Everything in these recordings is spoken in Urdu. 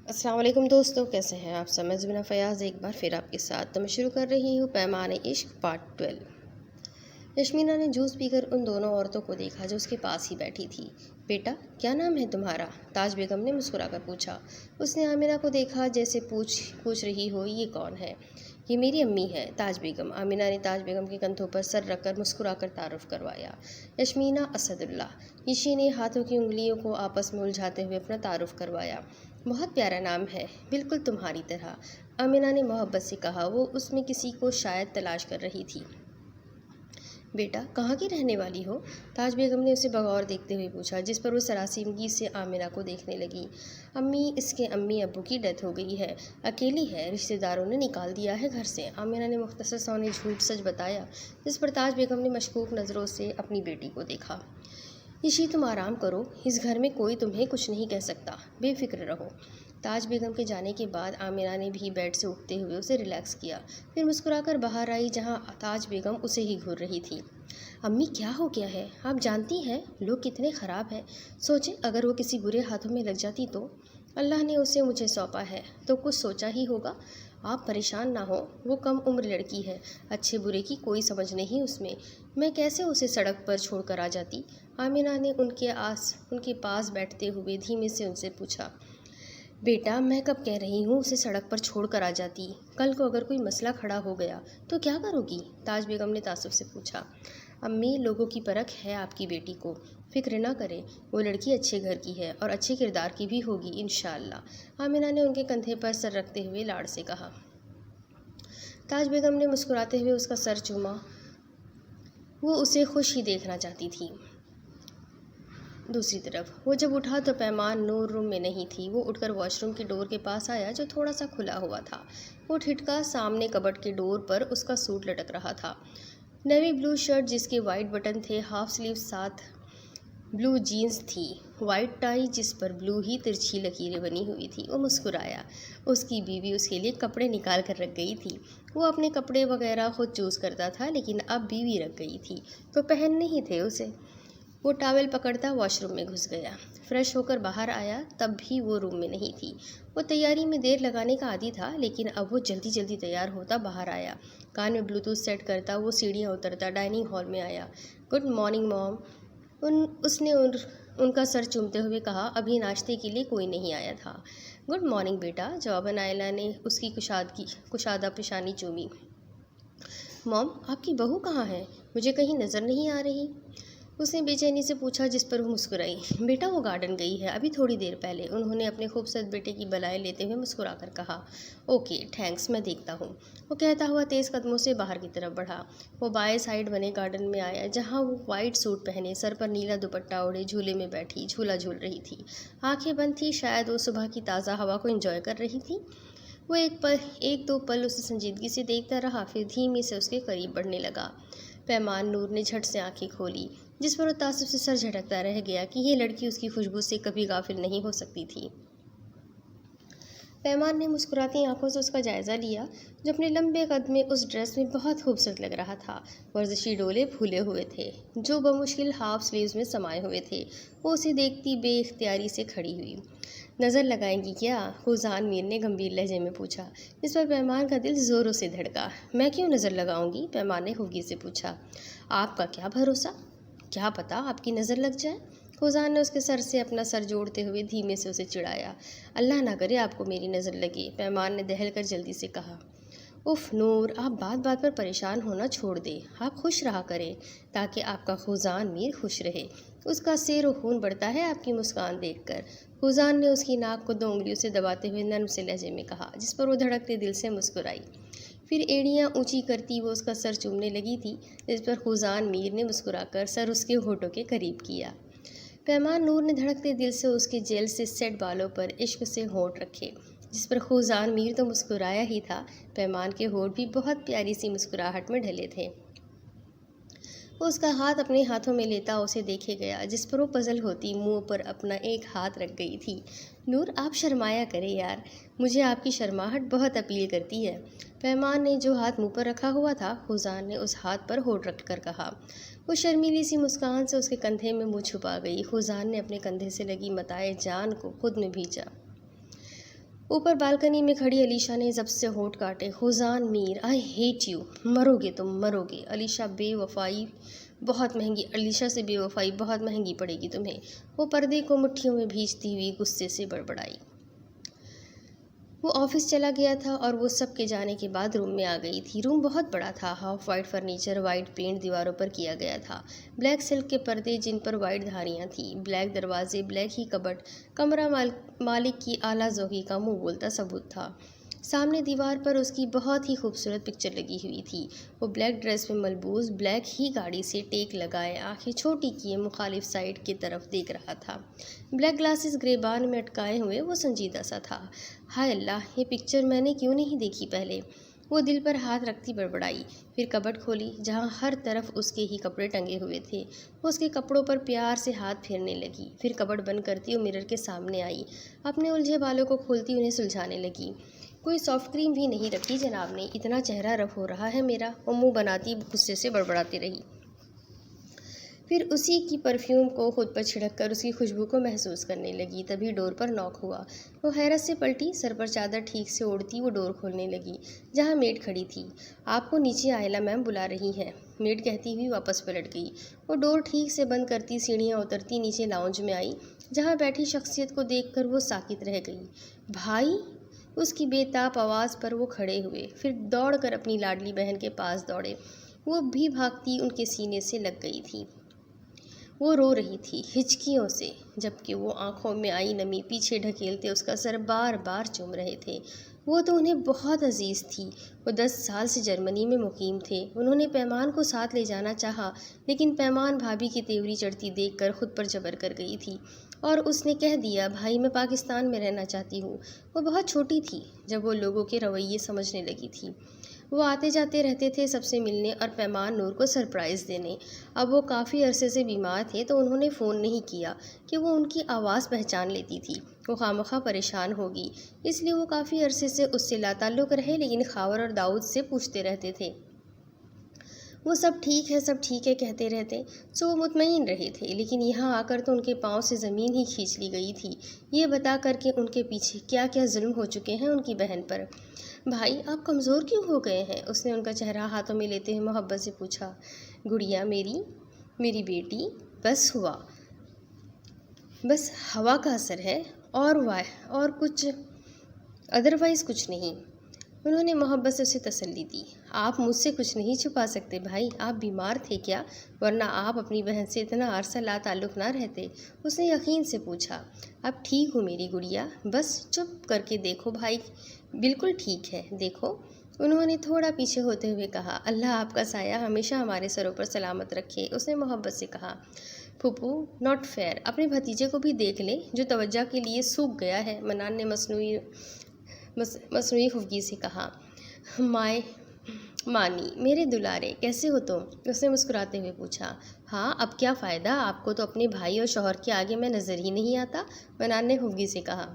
السلام علیکم دوستو، کیسے ہیں آپ سب؟ میں زبینہ فیاض ایک بار پھر آپ کے ساتھ تو میں شروع کر رہی ہوں پیمان عشق پارٹ 12۔ یشمینا نے جوس پی کر ان دونوں عورتوں کو دیکھا جو اس کے پاس ہی بیٹھی تھی۔ بیٹا، کیا نام ہے تمہارا؟ تاج بیگم نے مسکرا کر پوچھا۔ اس نے آمنہ کو دیکھا جیسے پوچھ رہی ہو یہ کون ہے۔ یہ میری امی ہے، تاج بیگم۔ آمنہ نے تاج بیگم کے کندھوں پر سر رکھ کر مسکرا کر تعارف کروایا۔ یشمینا اسد اللہ۔ یشی نے ہاتھوں کی انگلیوں کو آپس میں الجھاتے ہوئے اپنا تعارف کروایا۔ بہت پیارا نام ہے، بالکل تمہاری طرح، آمنہ نے محبت سے کہا۔ وہ اس میں کسی کو شاید تلاش کر رہی تھی۔ بیٹا، کہاں کی رہنے والی ہو؟ تاج بیگم نے اسے بغور دیکھتے ہوئے پوچھا، جس پر وہ سراسیمگی سے آمنہ کو دیکھنے لگی۔ امی، اس کے امی ابو کی ڈیتھ ہو گئی ہے، اکیلی ہے، رشتہ داروں نے نکال دیا ہے گھر سے، آمنہ نے مختصر سا انہیں جھوٹ سچ بتایا، جس پر تاج بیگم نے مشکوک نظروں سے اپنی بیٹی کو دیکھا۔ یشی، تم آرام کرو، اس گھر میں کوئی تمہیں کچھ نہیں کہہ سکتا، بے فکر رہو۔ تاج بیگم کے جانے کے بعد آمنہ نے بھی بیڈ سے اٹھتے ہوئے اسے ریلیکس کیا، پھر مسکرا کر باہر آئی جہاں تاج بیگم اسے ہی گھور رہی تھی۔ امی، کیا ہو گیا ہے؟ آپ جانتی ہیں لوگ کتنے خراب ہیں، سوچیں اگر وہ کسی برے ہاتھوں میں لگ جاتی تو؟ اللہ نے اسے مجھے سونپا ہے تو کچھ سوچا ہی ہوگا۔ آپ پریشان نہ ہو، وہ کم عمر لڑکی ہے، اچھے برے کی کوئی سمجھ نہیں اس میں کیسے اسے سڑک پر چھوڑ کر آ جاتی؟ آمنہ نے ان کے پاس بیٹھتے ہوئے دھیمے سے ان سے پوچھا۔ بیٹا، میں کب کہہ رہی ہوں اسے سڑک پر چھوڑ کر آ جاتی؟ کل کو اگر کوئی مسئلہ کھڑا ہو گیا تو کیا کرو گی؟ تاج بیگم نے تعصب سے پوچھا۔ امی، لوگوں کی پرکھ ہے آپ کی بیٹی کو، فکر نہ کریں، وہ لڑکی اچھے گھر کی ہے اور اچھے کردار کی بھی ہوگی انشاءاللہ، آمنہ نے ان کے کندھے پر سر رکھتے ہوئے لاڑ سے کہا۔ تاج بیگم نے مسکراتے ہوئے اس کا سر چوما، وہ اسے خوش ہی دیکھنا چاہتی تھی۔ دوسری طرف وہ جب اٹھا تو پیمان نور روم میں نہیں تھی۔ وہ اٹھ کر واش روم کے ڈور کے پاس آیا جو تھوڑا سا کھلا ہوا تھا۔ وہ ٹھٹکا، سامنے کبرڈ کے ڈور پر اس کا سوٹ لٹک رہا تھا، نیوی بلو شرٹ جس کے وائٹ بٹن تھے، ہاف سلیو ساتھ بلو جینز تھی، وائٹ ٹائی جس پر بلو ہی ترچھی لکیریں بنی ہوئی تھی۔ وہ مسکرایا۔ اس کی بیوی اس کے لیے کپڑے نکال کر رکھ گئی تھی۔ وہ اپنے کپڑے وغیرہ خود چوز کرتا تھا، لیکن اب بیوی رکھ گئی تھی تو پہن نہیں تھے اسے۔ وہ ٹاول پکڑتا واش روم میں گھس گیا، فریش ہو کر باہر آیا، تب بھی وہ روم میں نہیں تھی۔ وہ تیاری میں دیر لگانے کا عادی تھا، لیکن اب وہ جلدی جلدی تیار ہوتا باہر آیا، کان میں بلوٹوتھ سیٹ کرتا وہ سیڑھیاں اترتا ڈائننگ ہال میں آیا۔ گڈ مارننگ مام، اس نے ان کا سر چومتے ہوئے کہا، ابھی ناشتے کے لیے کوئی نہیں آیا تھا۔ گڈ مارننگ بیٹا، جواباً آئلہ نے اس کی کشادہ پیشانی چومی۔ مام، آپ کی بہو کہاں ہے؟ مجھے کہیں نظر نہیں آ رہی، اس نے بے چینی سے پوچھا، جس پر وہ مسکرائی۔ بیٹا، وہ گارڈن گئی ہے ابھی تھوڑی دیر پہلے، انہوں نے اپنے خوبصورت بیٹے کی بلائیں لیتے ہوئے مسکرا کر کہا۔ اوکے تھینکس، میں دیکھتا ہوں، وہ کہتا ہوا تیز قدموں سے باہر کی طرف بڑھا۔ وہ بائیں سائڈ بنے گارڈن میں آیا جہاں وہ وائٹ سوٹ پہنے، سر پر نیلا دوپٹہ اوڑھے جھولے میں بیٹھی جھولا جھول رہی تھی۔ آنکھیں بند تھیں، شاید وہ صبح کی تازہ ہوا کو انجوائے کر رہی تھی۔ وہ ایک دو پل اسے سنجیدگی سے دیکھتا رہا، پھر دھیمی سے اس کے قریب بڑھنے لگا۔ پیمان نور نے جھٹ سے آنکھیں کھولی، جس پر وہ تعصب سے سر جھٹکتا رہ گیا کہ یہ لڑکی اس کی خوشبو سے کبھی غافل نہیں ہو سکتی تھی۔ پیمان نے مسکراتی آنکھوں سے اس کا جائزہ لیا، جو اپنے لمبے قد میں اس ڈریس میں بہت خوبصورت لگ رہا تھا۔ ورزشی ڈولے پھولے ہوئے تھے جو بمشکل ہاف سلیوز میں سمائے ہوئے تھے۔ وہ اسے دیکھتی بے اختیاری سے کھڑی ہوئی۔ نظر لگائیں گی کیا؟ خوزان میر نے گمبھیر لہجے میں پوچھا، جس پر پیمان کا دل زوروں سے دھڑکا۔ میں کیوں نظر لگاؤں گی؟ پیمان نے ہوگی سے پوچھا۔ آپ کا کیا بھروسہ، کیا پتہ آپ کی نظر لگ جائے؟ خوزان نے اس کے سر سے اپنا سر جوڑتے ہوئے دھیمے سے اسے چڑھایا۔ اللہ نہ کرے آپ کو میری نظر لگے، پیمان نے دہل کر جلدی سے کہا۔ اف نور، آپ بات بات پر پریشان ہونا چھوڑ دیں، آپ خوش رہا کریں تاکہ آپ کا خوزان میر خوش رہے، اس کا سیر و خون بڑھتا ہے آپ کی مسکان دیکھ کر، خوزان نے اس کی ناک کو 2 انگلیوں سے دباتے ہوئے نرم سے لہجے میں کہا، جس پر وہ دھڑکتے دل سے مسکرائی۔ پھر ایڑیاں اونچی کرتی وہ اس کا سر چومنے لگی تھی، جس پر خوزان میر نے مسکرا کر سر اس کے ہونٹوں کے قریب کیا۔ پیمان نور نے دھڑکتے دل سے اس کے جیل سے سیٹ بالوں پر عشق سے ہونٹ رکھے، جس پر خوزان میر تو مسکرایا ہی تھا، پیمان کے ہونٹ بھی بہت پیاری سی مسکراہٹ میں ڈھلے تھے۔ وہ اس کا ہاتھ اپنے ہاتھوں میں لیتا اسے دیکھے گیا، جس پر وہ پزل ہوتی منہ پر اپنا ایک ہاتھ رکھ گئی تھی۔ نور، آپ شرمایا کریں یار، مجھے آپ کی شرماہٹ بہت اپیل کرتی ہے، پیمان نے جو ہاتھ منہ پر رکھا ہوا تھا، خوزان نے اس ہاتھ پر ہونٹ رکھ کر کہا۔ وہ شرمیلی سی مسکان سے اس کے کندھے میں منہ چھپا گئی۔ خوزان نے اپنے کندھے سے لگی متاع جان کو خود میں بھیجا۔ اوپر بالکنی میں کھڑی علیشا نے ضبط سے ہونٹ کاٹے. خوزان میر، آئی ہیٹ یو. مرو گے تم، مرو گے. علیشا سے بے وفائی بہت مہنگی پڑے گی تمہیں. وہ پردے کو مٹھیوں میں بھیجتی ہوئی غصے سے بڑبڑائی. وہ آفس چلا گیا تھا اور وہ سب کے جانے کے بعد روم میں آ گئی تھی. روم بہت بڑا تھا. Half white furniture, white paint دیواروں پر کیا گیا تھا. بلیک سلک کے پردے جن پر وائٹ دھاریاں تھیں، بلیک دروازے، بلیک ہی کبرڈ. کمرہ مالک کی اعلیٰ ذوقی کا منہ بولتا ثبوت تھا. سامنے دیوار پر اس کی بہت ہی خوبصورت پکچر لگی ہوئی تھی. وہ بلیک ڈریس میں ملبوس، بلیک ہی گاڑی سے ٹیک لگائے، آنکھیں چھوٹی کیے مخالف سائڈ کی طرف دیکھ رہا تھا. بلیک گلاسز گریبان میں اٹکائے ہوئے وہ سنجیدہ سا تھا. ہائے اللہ، یہ پکچر میں نے کیوں نہیں دیکھی پہلے؟ وہ دل پر ہاتھ رکھتی بڑبڑائی. پھر کبرڈ کھولی جہاں ہر طرف اس کے ہی کپڑے ٹنگے ہوئے تھے. وہ اس کے کپڑوں پر پیار سے ہاتھ پھیرنے لگی. پھر کبرڈ بند کرتی وہ مرر کے سامنے آئی. اپنے الجھے بالوں کو کھولتی انہیں سلجھانے لگی. کوئی سافٹ کریم بھی نہیں رکھی جناب نے، اتنا چہرہ رف ہو رہا ہے میرا. وہ منہ بناتی غصے سے بڑبڑاتی رہی. پھر اسی کی پرفیوم کو خود پر چھڑک کر اس کی خوشبو کو محسوس کرنے لگی. تبھی ڈور پر ناک ہوا. وہ حیرت سے پلٹی. سر پر چادر ٹھیک سے اوڑھتی وہ ڈور کھولنے لگی جہاں میڈ کھڑی تھی. آپ کو نیچے آئلہ میم بلا رہی ہیں، میڈ کہتی ہوئی واپس پلٹ گئی. وہ ڈور ٹھیک سے بند کرتی سیڑھیاں اترتی نیچے لاؤنج میں آئی جہاں بیٹھی شخصیت کو دیکھ کر وہ ساکت رہ گئی. بھائی! اس کی بے تاب آواز پر وہ کھڑے ہوئے. پھر دوڑ کر اپنی لاڈلی بہن کے پاس دوڑے. وہ بھی بھاگتی ان کے سینے سے لگ گئی تھی. وہ رو رہی تھی ہچکیوں سے، جبکہ وہ آنکھوں میں آئی نمی پیچھے ڈھکیلتے اس کا سر بار بار چوم رہے تھے. وہ تو انہیں بہت عزیز تھی. وہ 10 سال سے جرمنی میں مقیم تھے. انہوں نے پیمان کو ساتھ لے جانا چاہا، لیکن پیمان بھابھی کی تیوری چڑھتی دیکھ کر خود پر جبر کر گئی تھی اور اس نے کہہ دیا، بھائی میں پاکستان میں رہنا چاہتی ہوں. وہ بہت چھوٹی تھی جب وہ لوگوں کے رویے سمجھنے لگی تھی. وہ آتے جاتے رہتے تھے سب سے ملنے اور پیمان نور کو سرپرائز دینے. اب وہ کافی عرصے سے بیمار تھے تو انہوں نے فون نہیں کیا کہ وہ ان کی آواز پہچان لیتی تھی. وہ خواہ پریشان ہوگی، اس لیے وہ کافی عرصے سے اس سے لا تعلق رہے، لیکن خاور اور داؤد سے پوچھتے رہتے تھے. وہ سب ٹھیک ہے کہتے رہتے، سو وہ مطمئن رہے تھے. لیکن یہاں آ کر تو ان کے پاؤں سے زمین ہی کھینچ لی گئی تھی، یہ بتا کر کہ ان کے پیچھے کیا کیا ظلم ہو چکے ہیں ان کی بہن پر. بھائی آپ کمزور کیوں ہو گئے ہیں؟ اس نے ان کا چہرہ ہاتھوں میں لیتے ہوئے محبت سے پوچھا. گڑیا میری بیٹی، بس ہوا کا اثر ہے اور کچھ ادروائز کچھ نہیں. انہوں نے محبت سے اسے تسلی دی. آپ مجھ سے کچھ نہیں چھپا سکتے بھائی، آپ بیمار تھے کیا؟ ورنہ آپ اپنی بہن سے اتنا عرصہ لا تعلق نہ رہتے. اس نے یقین سے پوچھا. اب ٹھیک ہوں میری گڑیا، بس چپ کر کے دیکھو بھائی، بالکل ٹھیک ہے. دیکھو، انہوں نے تھوڑا پیچھے ہوتے ہوئے کہا. اللہ آپ کا سایہ ہمیشہ ہمارے سروں پر سلامت رکھے. اس نے محبت سے کہا. پھوپھو ناٹ فیئر، اپنے بھتیجے کو بھی دیکھ لیں جو توجہ کے لیے سوکھ گیا ہے. منان نے مصنوعی خفگی سے کہا. مانی میرے دلارے، کیسے ہو تم؟ اس نے مسکراتے ہوئے پوچھا. ہاں اب کیا فائدہ، آپ کو تو اپنے بھائی اور شوہر کے آگے میں نظر ہی نہیں آتا، منان نے خفگی سے کہا.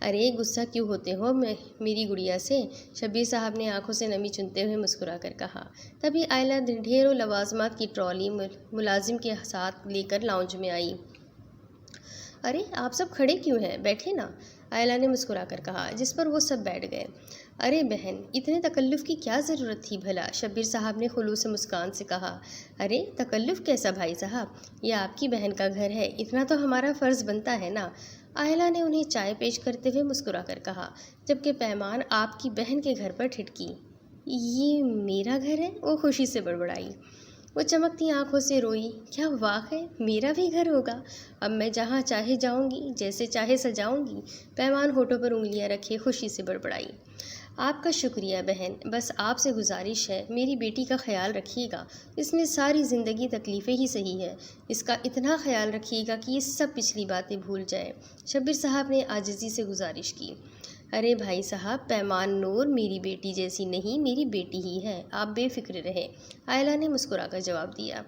ارے غصہ کیوں ہوتے ہو میری گڑیا سے؟ شبیر صاحب نے آنکھوں سے نمی چنتے ہوئے مسکرا کر کہا. تبھی آئلہ ڈھیروں لوازمات کی ٹرالی ملازم کے ساتھ لے کر لاؤنج میں آئی. ارے آپ سب کھڑے کیوں ہیں، بیٹھے نا، آئلہ نے مسکرا کر کہا، جس پر وہ سب بیٹھ گئے. ارے بہن، اتنے تکلف کی کیا ضرورت تھی بھلا، شبیر صاحب نے خلوص مسکان سے کہا. ارے تکلف کیسا بھائی صاحب، یہ آپ کی بہن کا گھر ہے، اتنا تو ہمارا فرض بنتا ہے نا. آئلہ نے انہیں چائے پیش کرتے ہوئے مسکرا کر کہا، جبکہ پیمان آپ کی بہن کے گھر پر ٹھٹکی. یہ میرا گھر ہے، وہ خوشی سے بڑبڑائی. وہ چمکتی آنکھوں سے روئی. کیا واقعی میرا بھی گھر ہوگا، اب میں جہاں چاہے جاؤں گی، جیسے چاہے سجاؤں گی. پیمان ہونٹوں پر انگلیاں رکھے خوشی سے بڑبڑائی. آپ کا شکریہ بہن، بس آپ سے گزارش ہے میری بیٹی کا خیال رکھیے گا. اس میں ساری زندگی تکلیفیں ہی سہی ہے، اس کا اتنا خیال رکھیے گا کہ یہ سب پچھلی باتیں بھول جائے. شبیر صاحب نے عاجزی سے گزارش کی. ارے بھائی صاحب، پیمان نور میری بیٹی جیسی نہیں، میری بیٹی ہی ہے، آپ بے فکر رہے، آئلہ نے مسکرا کر جواب دیا.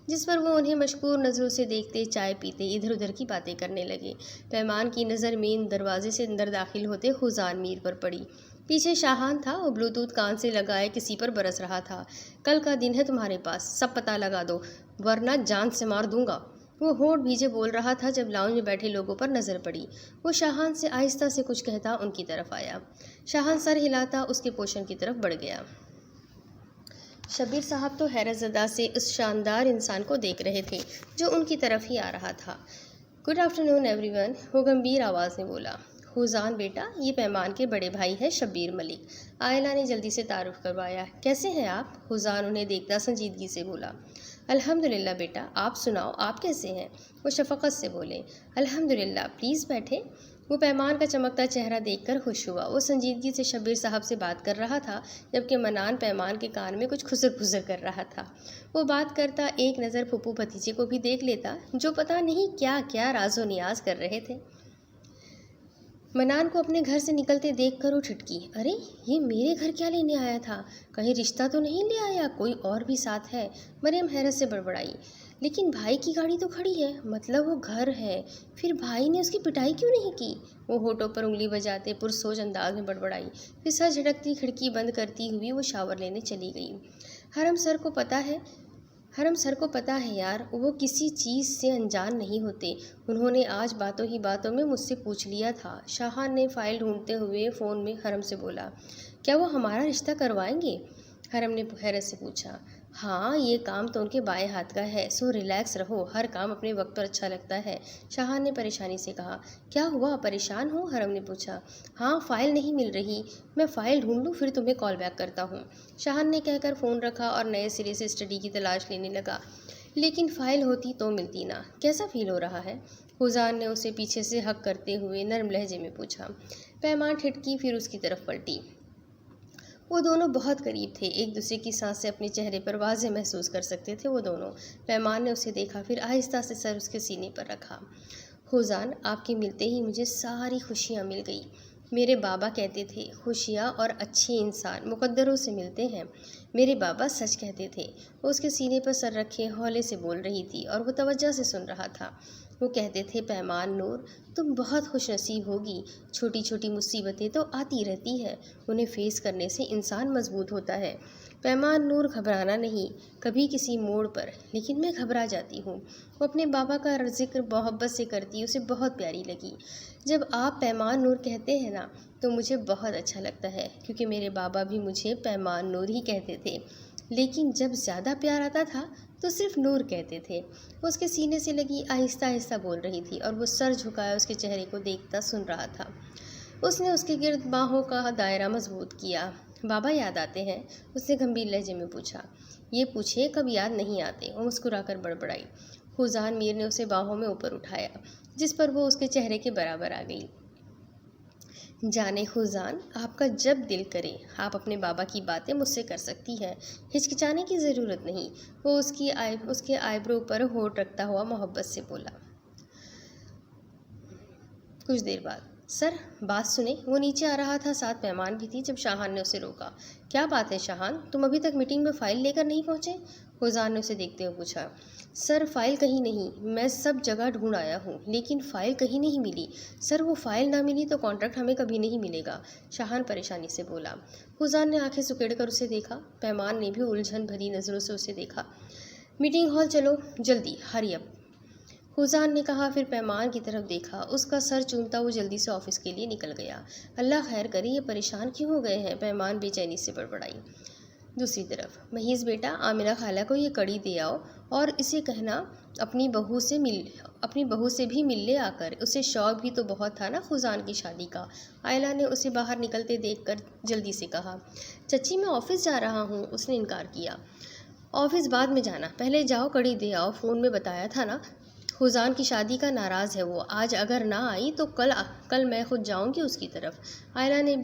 جس پر وہ انہیں مشکور نظروں سے دیکھتے، چائے پیتے، ادھر ادھر کی باتیں کرنے لگے. پیمان کی نظر مین دروازے سے اندر داخل ہوتے خوزان میر پر پڑی. پیچھے شاہان تھا، وہ بلوٹوتھ کان سے لگائے کسی پر برس رہا تھا. کل کا دن ہے تمہارے پاس، سب پتہ لگا دو ورنہ جان سے مار دوں گا. وہ ہونٹ بھیجے بول رہا تھا جب لاؤنج میں بیٹھے لوگوں پر نظر پڑی۔ وہ شاہان سے آہستہ سے کچھ کہتا ان کی طرف آیا۔ شاہان سر ہلاتا اس کے پوشن کی طرف بڑھ گیا۔ شبیر صاحب تو حیرت زدہ سے اس شاندار انسان کو دیکھ رہے تھے جو ان کی طرف ہی آ رہا تھا۔ گڈ آفٹرنون ایوری ون، وہ گمبھیر آواز میں بولا۔ خوزان بیٹا، یہ پیمان کے بڑے بھائی ہے شبیر ملک، عائلہ نے جلدی سے تعارف کروایا۔ کیسے ہیں آپ؟ خوزان انہیں دیکھتا سنجیدگی سے بولا۔ الحمدللہ بیٹا، آپ سناؤ، آپ کیسے ہیں؟ وہ شفقت سے بولے۔ الحمدللہ، پلیز بیٹھے۔ وہ پیمان کا چمکتا چہرہ دیکھ کر خوش ہوا۔ وہ سنجیدگی سے شبیر صاحب سے بات کر رہا تھا جبکہ منان پیمان کے کان میں کچھ خسر پھسر کر رہا تھا۔ وہ بات کرتا ایک نظر پھپھو بھتیجے کو بھی دیکھ لیتا جو پتہ نہیں کیا کیا راز و نیاز کر رہے تھے۔ منان کو اپنے گھر سے نکلتے دیکھ کر وہ ٹھٹکی۔ ارے یہ میرے گھر کیا لینے آیا تھا؟ کہیں رشتہ تو نہیں لے آیا؟ کوئی اور بھی ساتھ ہے؟ مریم حیرت سے بڑبڑائی۔ لیکن بھائی کی گاڑی تو کھڑی ہے، مطلب وہ گھر ہے، پھر بھائی نے اس کی پٹائی کیوں نہیں کی؟ وہ ہونٹوں پر انگلی بجاتے پرسوچ انداز میں بڑبڑائی۔ پھر سر جھٹکتی کھڑکی بند کرتی ہوئی وہ شاور لینے چلی گئی۔ حرم سر کو پتہ ہے یار، وہ کسی چیز سے انجان نہیں ہوتے۔ انہوں نے آج باتوں ہی باتوں میں مجھ سے پوچھ لیا تھا۔ شاہان نے فائل ڈھونڈتے ہوئے فون میں حرم سے بولا۔ کیا وہ ہمارا رشتہ کروائیں گے؟ حرم نے حیرت سے پوچھا۔ ہاں، یہ کام تو ان کے بائیں ہاتھ کا ہے، سو ریلیکس رہو، ہر کام اپنے وقت پر اچھا لگتا ہے، شاہان نے پریشانی سے کہا۔ کیا ہوا، پریشان ہو؟ حرم نے پوچھا۔ ہاں، فائل نہیں مل رہی، میں فائل ڈھونڈ لوں پھر تمہیں کال بیک کرتا ہوں، شاہان نے کہہ کر فون رکھا اور نئے سرے سے اسٹڈی کی تلاش لینے لگا۔ لیکن فائل ہوتی تو ملتی نہ۔ کیسا فیل ہو رہا ہے؟ خوزان نے اسے پیچھے سے ہگ کرتے ہوئے نرم لہجے میں پوچھا۔ پیمان ٹھٹکی، پھر اس کی طرف پلٹی۔ وہ دونوں بہت قریب تھے، ایک دوسرے کی سانسیں اپنے چہرے پر واضح محسوس کر سکتے تھے وہ دونوں۔ پیمان نے اسے دیکھا، پھر آہستہ سے سر اس کے سینے پر رکھا۔ خوزان، آپ کے ملتے ہی مجھے ساری خوشیاں مل گئی۔ میرے بابا کہتے تھے خوشیاں اور اچھے انسان مقدروں سے ملتے ہیں، میرے بابا سچ کہتے تھے۔ وہ اس کے سینے پر سر رکھے ہولے سے بول رہی تھی اور وہ توجہ سے سن رہا تھا۔ وہ کہتے تھے پیمان نور، تم بہت خوش نصیب ہوگی، چھوٹی چھوٹی مصیبتیں تو آتی رہتی ہے، انہیں فیس کرنے سے انسان مضبوط ہوتا ہے۔ پیمان نور، گھبرانا نہیں، کبھی کسی موڑ پر، لیکن میں گھبرا جاتی ہوں۔ وہ اپنے بابا کا ذکر محبت سے کرتی اسے بہت پیاری لگی۔ جب آپ پیمان نور کہتے ہیں نا تو مجھے بہت اچھا لگتا ہے، کیونکہ میرے بابا بھی مجھے پیمان نور ہی کہتے تھے، لیکن جب زیادہ پیار آتا تھا تو صرف نور کہتے تھے۔ وہ اس کے سینے سے لگی آہستہ آہستہ بول رہی تھی اور وہ سر جھکائے اس کے چہرے کو دیکھتا سن رہا تھا۔ اس نے اس کے گرد باہوں کا دائرہ مضبوط کیا۔ بابا یاد آتے ہیں؟ اس نے گمبھیر لہجے میں پوچھا۔ یہ پوچھے کب یاد نہیں آتے، وہ مسکرا کر بڑبڑائی۔ خوزان میر نے اسے باہوں میں اوپر اٹھایا جس پر وہ اس کے چہرے کے برابر آ گئی۔ جانے خوزان، آپ کا جب دل کرے آپ اپنے بابا کی باتیں مجھ سے کر سکتی ہیں، ہچکچانے کی ضرورت نہیں، وہ اس کے آئی برو پر ہونٹ رکھتا ہوا محبت سے بولا۔ کچھ دیر بعد، سر بات سنیں، وہ نیچے آ رہا تھا، ساتھ پیمان بھی تھی جب شاہان نے اسے روکا۔ کیا بات ہے شاہان، تم ابھی تک میٹنگ میں فائل لے کر نہیں پہنچے؟ خوزان نے اسے دیکھتے ہوئے پوچھا۔ سر فائل کہیں نہیں، میں سب جگہ ڈھونڈ آیا ہوں لیکن فائل کہیں نہیں ملی۔ سر وہ فائل نہ ملی تو کانٹریکٹ ہمیں کبھی نہیں ملے گا، شاہان پریشانی سے بولا۔ خوزان نے آنکھیں سکیڑ کر اسے دیکھا، پیمان نے بھی الجھن بھری نظروں سے اسے دیکھا۔ میٹنگ ہال چلو جلدی، ہری اپ، خوزان نے کہا، پھر پیمان کی طرف دیکھا، اس کا سر چومتا وہ جلدی سے آفس کے لیے نکل گیا۔ اللہ خیر کرے، یہ پریشان کیوں ہو گئے ہیں، پیمان بے چینی سے بڑبڑائی۔ دوسری طرف، محیز بیٹا، آمنہ خالہ کو یہ کڑی دے آؤ اور اسے کہنا اپنی بہو سے بھی مل لے آ کر، اسے شوق بھی تو بہت تھا نا خوزان کی شادی کا۔ عائلہ نے اسے باہر نکلتے دیکھ کر جلدی سے کہا۔ چچی میں آفس جا رہا ہوں، اس نے انکار کیا۔ آفس بعد میں جانا، پہلے جاؤ کڑی دے آؤ، فون میں بتایا تھا نا، خوزان کی شادی کا ناراض ہے وہ، آج اگر نہ آئی تو کل میں خود جاؤں گی اس کی طرف، عائلہ نے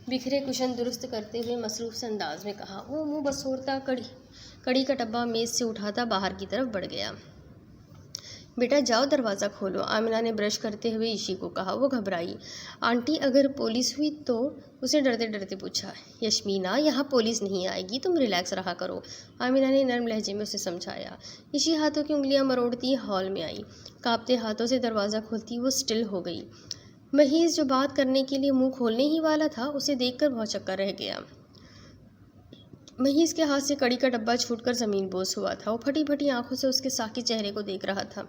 بکھرے کشن درست کرتے ہوئے مصروف سے انداز میں کہا۔ وہ منہ بسورتا کڑی کا ڈبہ میز سے اٹھاتا باہر کی طرف بڑھ گیا۔ بیٹا جاؤ دروازہ کھولو، آمنہ نے برش کرتے ہوئے ایشی کو کہا۔ وہ گھبرائی۔ آنٹی اگر پولیس ہوئی تو، اسے ڈرتے ڈرتے پوچھا۔ یشمینا، یہاں پولیس نہیں آئے گی، تم ریلیکس رہا کرو، آمنہ نے نرم لہجے میں اسے سمجھایا۔ ایشی ہاتھوں کی انگلیاں مروڑتی ہال میں آئی، کانپتے ہاتھوں سے دروازہ کھولتی وہ سٹل ہو گئی۔ محیز جو بات کرنے کے لیے منہ کھولنے ہی والا تھا، اسے دیکھ کر بھونچکا رہ گیا۔ محیز کے ہاتھ سے کڑی کا ڈبہ چھوٹ کر زمین بوس ہوا تھا۔ وہ پھٹی پھٹی آنکھوں سے اس کے ساکی چہرے کو دیکھ رہا تھا،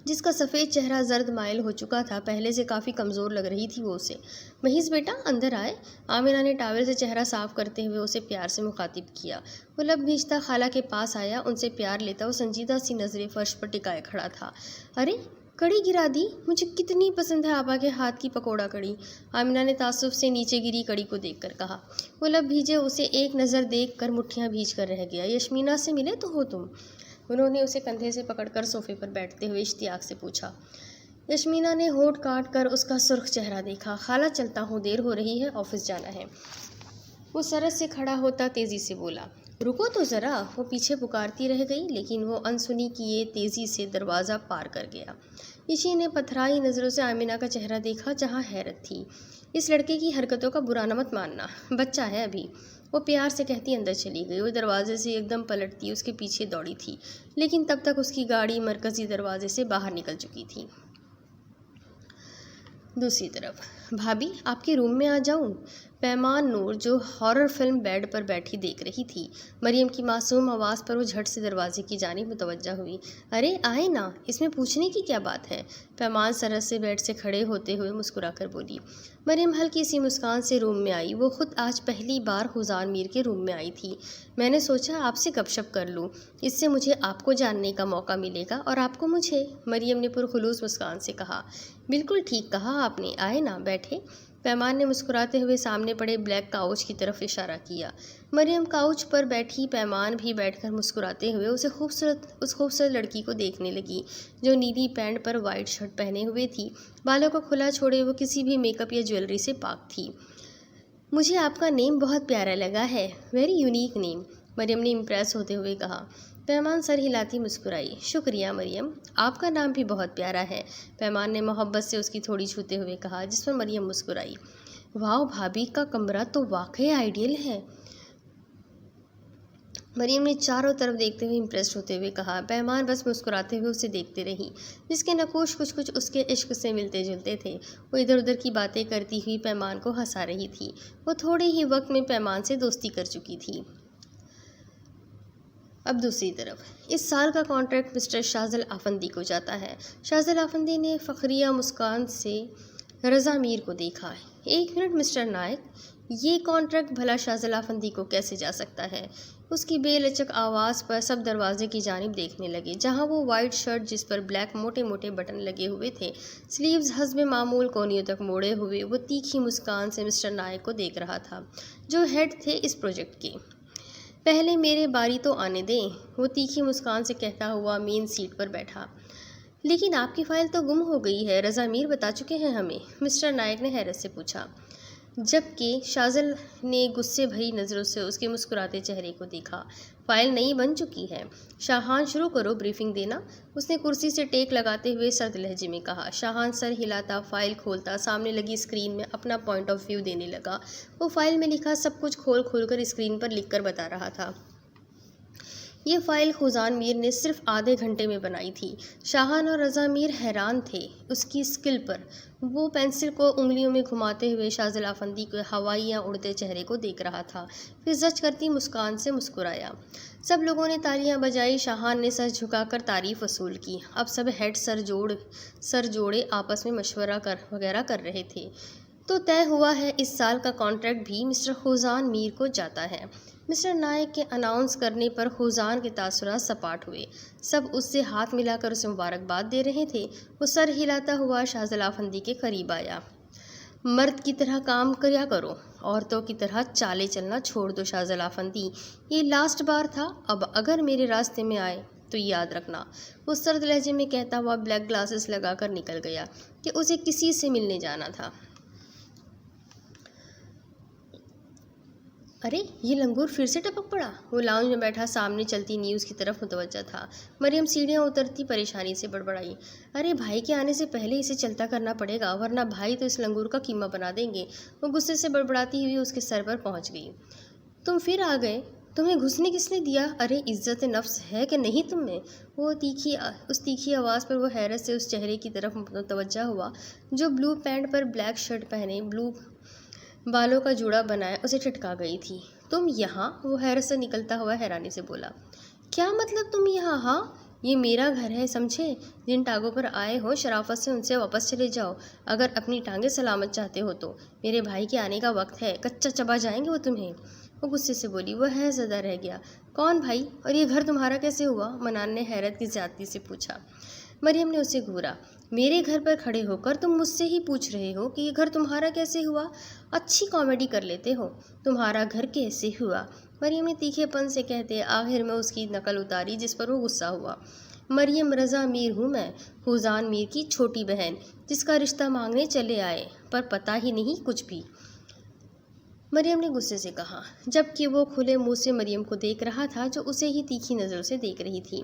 جس کا سفید چہرہ زرد مائل ہو چکا تھا۔ پہلے سے کافی کمزور لگ رہی تھی وہ اسے۔ محیز بیٹا اندر آئے۔ آمنہ نے ٹاول سے چہرہ صاف کرتے ہوئے اسے پیار سے مخاطب کیا۔ وہ لب بھیجتا خالہ کے پاس آیا، ان سے پیار لیتا وہ سنجیدہ سی نظریں فرش پر ٹکائے کھڑا تھا۔ ارے کڑی گرا دی، مجھے کتنی پسند ہے آپا کے ہاتھ کی پکوڑا کڑی، آمنہ نے تعصب سے نیچے گری کڑی کو دیکھ کر کہا۔ وہ لب بھیجے اسے ایک نظر دیکھ کر مٹھیاں بھیج کر رہ گیا۔ یشمینا سے ملے تو ہو تم؟ انہوں نے اسے کندھے سے پکڑ کر صوفے پر بیٹھتے ہوئے اشتیاق سے پوچھا۔ یشمینا نے ہونٹ کاٹ کر اس کا سرخ چہرہ دیکھا۔ خالہ چلتا ہوں، دیر ہو رہی ہے، آفس جانا ہے۔ وہ سرس سے کھڑا ہوتا تیزی سے بولا۔ رکو تو ذرا، وہ پیچھے پکارتی رہ گئی، لیکن وہ انسنی کیے تیزی سے دروازہ پار کر گیا۔ ایشی نے پتھرائی نظروں سے آمنہ کا چہرہ دیکھا، جہاں حیرت تھی۔ اس لڑکے کی حرکتوں کا برا نہ مت ماننا، بچہ ہے ابھی، وہ پیار سے کہتی اندر چلی گئی۔ وہ دروازے سے ایک دم پلٹتی اس کے پیچھے دوڑی تھی، لیکن تب تک اس کی گاڑی مرکزی دروازے سے باہر نکل چکی تھی۔ دوسری طرف بھابھی آپ کے روم میں آ جاؤں؟ پیمان نور جو ہارر فلم بیڈ پر بیٹھی دیکھ رہی تھی، مریم کی معصوم آواز پر وہ جھٹ سے دروازے کی جانب متوجہ ہوئی۔ ارے آئے نا، اس میں پوچھنے کی کیا بات ہے؟ پیمان سرس سے بیڈ سے کھڑے ہوتے ہوئے مسکرا کر بولی۔ مریم ہلکی سی مسکان سے روم میں آئی۔ وہ خود آج پہلی بار خوزان میر کے روم میں آئی تھی۔ میں نے سوچا آپ سے گپ شپ کر لوں، اس سے مجھے آپ کو جاننے کا موقع ملے گا اور آپ کو مجھے، مریم نے پرخلوص مسکان سے کہا۔ بالکل ٹھیک کہا آپ نے، آئے نا، بیٹھے۔ پیمان نے مسکراتے ہوئے سامنے پڑے بلیک کاؤچ کی طرف اشارہ کیا۔ مریم کاؤچ پر بیٹھی، پیمان بھی بیٹھ کر مسکراتے ہوئے اس خوبصورت لڑکی کو دیکھنے لگی، جو نیلی پینٹ پر وائٹ شرٹ پہنے ہوئے تھی، بالوں کو کھلا چھوڑے وہ کسی بھی میک اپ یا جیولری سے پاک تھی۔ مجھے آپ کا نیم بہت پیارا لگا ہے، ویری یونیک نیم، مریم نے امپریس ہوتے ہوئے کہا۔ پیمان سر ہلاتی مسکرائی۔ شکریہ مریم، آپ کا نام بھی بہت پیارا ہے، پیمان نے محبت سے اس کی تھوڑی چھوتے ہوئے کہا، جس پر مریم مسکرائی۔ واؤ بھابھی کا کمرہ تو واقعی آئیڈیل ہے، مریم نے چاروں طرف دیکھتے ہوئے امپریسڈ ہوتے ہوئے کہا۔ پیمان بس مسکراتے ہوئے اسے دیکھتے رہی، جس کے نقوش کچھ اس کے عشق سے ملتے جلتے تھے۔ وہ ادھر ادھر کی باتیں کرتی ہوئی پیمان کو ہنسا رہی تھی۔ وہ تھوڑے ہی وقت میں پیمان سے دوستی کر چکی تھی۔ اب دوسری طرف اس سال کا کانٹریکٹ مسٹر شاذل آفندی کو جاتا ہے۔ شاذل آفندی نے فخریہ مسکان سے رضا میر کو دیکھا۔ ایک منٹ مسٹر نائک، یہ کانٹریکٹ بھلا شاذل آفندی کو کیسے جا سکتا ہے؟ اس کی بے لچک آواز پر سب دروازے کی جانب دیکھنے لگے، جہاں وہ وائٹ شرٹ جس پر بلیک موٹے موٹے بٹن لگے ہوئے تھے، سلیوز حسب معمول کونیوں تک موڑے ہوئے، وہ تیکھی مسکان سے مسٹر نائک کو دیکھ رہا تھا، جو ہیڈ تھے اس پروجیکٹ کے۔ پہلے میرے باری تو آنے دیں، وہ تیکھی مسکان سے کہتا ہوا مین سیٹ پر بیٹھا۔ لیکن آپ کی فائل تو گم ہو گئی ہے، رضا میر بتا چکے ہیں ہمیں، مسٹر نائک نے حیرت سے پوچھا، جبکہ شاذل نے غصے بھری نظروں سے اس کے مسکراتے چہرے کو دیکھا۔ فائل نہیں بن چکی ہے، شاہان شروع کرو بریفنگ دینا، اس نے کرسی سے ٹیک لگاتے ہوئے سرد لہجے میں کہا۔ شاہان سر ہلاتا، فائل کھولتا، سامنے لگی اسکرین میں اپنا پوائنٹ آف ویو دینے لگا۔ وہ فائل میں لکھا سب کچھ کھول کر اسکرین پر لکھ کر بتا رہا تھا۔ یہ فائل خوزان میر نے صرف آدھے گھنٹے میں بنائی تھی۔ شاہان اور رضا میر حیران تھے اس کی اسکل پر۔ وہ پینسل کو انگلیوں میں گھماتے ہوئے شاذل آفندی کے ہوائیاں اڑتے چہرے کو دیکھ رہا تھا، پھر زچ کرتی مسکان سے مسکرایا۔ سب لوگوں نے تالیاں بجائی، شاہان نے سر جھکا کر تعریف وصول کی۔ اب سب ہیڈ سر جوڑے آپس میں مشورہ وغیرہ کر رہے تھے۔ تو طے ہوا ہے، اس سال کا کانٹریکٹ بھی مسٹر خوزان میر کو جاتا ہے۔ مسٹر نائک کے اناؤنس کرنے پر خوزان کے تاثرات سپاٹ ہوئے۔ سب اس سے ہاتھ ملا کر اسے مبارکباد دے رہے تھے۔ وہ سر ہلاتا ہوا شاذل آفندی کے قریب آیا۔ مرد کی طرح کام کیا کرو، عورتوں کی طرح چالیں چلنا چھوڑ دو شاذل آفندی، یہ لاسٹ بار تھا، اب اگر میرے راستے میں آئے تو یاد رکھنا، وہ سرد لہجے میں کہتا ہوا بلیک گلاسز لگا کر نکل گیا کہ اسے کسی سے ملنے جانا تھا۔ ارے یہ لنگور پھر سے ٹپک پڑا، وہ لاؤنج میں بیٹھا سامنے چلتی نیوز کی طرف متوجہ تھا۔ مریم سیڑھیاں اترتی پریشانی سے بڑبڑائی۔ ارے بھائی کے آنے سے پہلے اسے چلتا کرنا پڑے گا، ورنہ بھائی تو اس لنگور کا قیمہ بنا دیں گے، وہ غصے سے بڑبڑاتی ہوئی اس کے سر پر پہنچ گئی۔ تم پھر آ گئے، تمہیں گھسنے کس نے دیا؟ ارے عزت نفس ہے کہ نہیں تم میں؟ اس تیکھی آواز پر وہ حیرت سے اس چہرے کی طرف متوجہ ہوا جو بلو پینٹ پر بلیک شرٹ پہنے، بلو بالوں کا جوڑا بنائے اسے ٹھٹکا گئی تھی۔ تم یہاں؟ وہ حیرت سے نکلتا ہوا حیرانی سے بولا۔ کیا مطلب تم یہاں؟ ہاں، یہ میرا گھر ہے، سمجھے؟ جن ٹانگوں پر آئے ہو شرافت سے ان سے واپس چلے جاؤ، اگر اپنی ٹانگیں سلامت چاہتے ہو تو۔ میرے بھائی کے آنے کا وقت ہے، کچا چبا جائیں گے وہ تمہیں۔ وہ غصے سے بولی۔ وہ حیرت زدہ رہ گیا۔ کون بھائی؟ اور یہ گھر تمہارا کیسے ہوا؟ منان نے حیرت کی زیادتی سے پوچھا۔ مریم نے اسے گھورا۔ میرے گھر پر کھڑے ہو کر تم مجھ سے ہی پوچھ رہے ہو کہ یہ گھر تمہارا کیسے ہوا؟ اچھی کامیڈی کر لیتے ہو۔ تمہارا گھر کیسے ہوا؟ مریم نے تیکھے پن سے کہتے آخر میں اس کی نقل اتاری، جس پر وہ غصہ ہوا۔ مریم رضا میر ہوں میں، خوزان میر کی چھوٹی بہن، جس کا رشتہ مانگنے چلے آئے، پر پتہ ہی نہیں کچھ بھی، مریم نے غصے سے کہا، جبکہ وہ کھلے منہ سے مریم کو دیکھ رہا تھا جو اسے ہی تیکھی نظروں سے دیکھ رہی تھی۔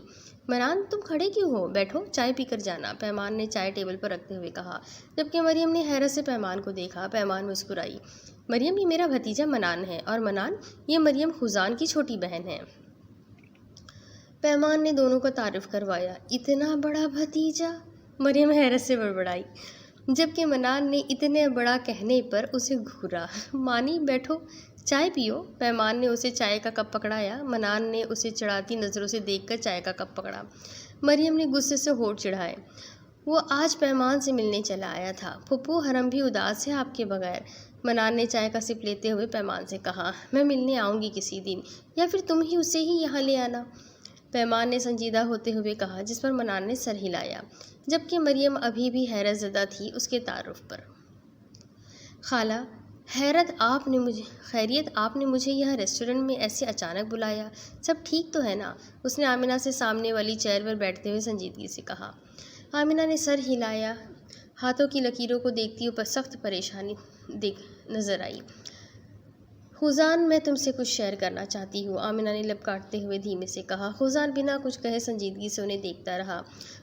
منان، تم کھڑے کیوں ہو؟ بیٹھو، چائے پی کر جانا، پیمان نے چائے ٹیبل پر رکھتے ہوئے کہا، جبکہ مریم نے حیرت سے پیمان کو دیکھا۔ پیمان مسکرائی۔ مریم، یہ میرا بھتیجا منان ہے، اور منان، یہ مریم خوزان کی چھوٹی بہن ہے۔ پیمان نے دونوں کا تعارف کروایا۔ اتنا بڑا بھتیجا؟ مریم حیرت سے بڑبڑائی، جبکہ منان نے اتنے بڑا کہنے پر اسے گھورا۔ مانی، بیٹھو، چائے پیو۔ پیمان نے اسے چائے کا کپ پکڑایا۔ منان نے اسے چڑھاتی نظروں سے دیکھ کر چائے کا کپ پکڑا۔ مریم نے غصے سے ہونٹ چڑھائے۔ وہ آج پیمان سے ملنے چلا آیا تھا۔ پھپھو حرم بھی اداس ہے آپ کے بغیر۔ منان نے چائے کا سپ لیتے ہوئے پیمان سے کہا، میں ملنے آؤں گی کسی دن، یا پھر تم ہی اسے ہی یہاں لے آنا، پیمان نے سنجیدہ ہوتے ہوئے کہا، جس پر منان نے سر ہلایا، جبکہ مریم ابھی بھی حیرت زدہ تھی اس کے تعارف پر۔ خالہ، خیریت آپ نے مجھے یہاں ریسٹورنٹ میں ایسے اچانک بلایا، سب ٹھیک تو ہے نا؟ اس نے آمنہ سے سامنے والی چیئر پر بیٹھتے ہوئے سنجیدگی سے کہا۔ آمنہ نے سر ہلایا، ہاتھوں کی لکیروں کو دیکھتی اوپر سخت پریشانی نظر آئی۔ خوزان، میں تم سے کچھ شیئر کرنا چاہتی ہوں، آمنہ نے لب کاٹتے ہوئے دھیمے سے کہا۔ خوزان بنا کچھ کہے سنجیدگی سے انہیں دیکھتا رہا۔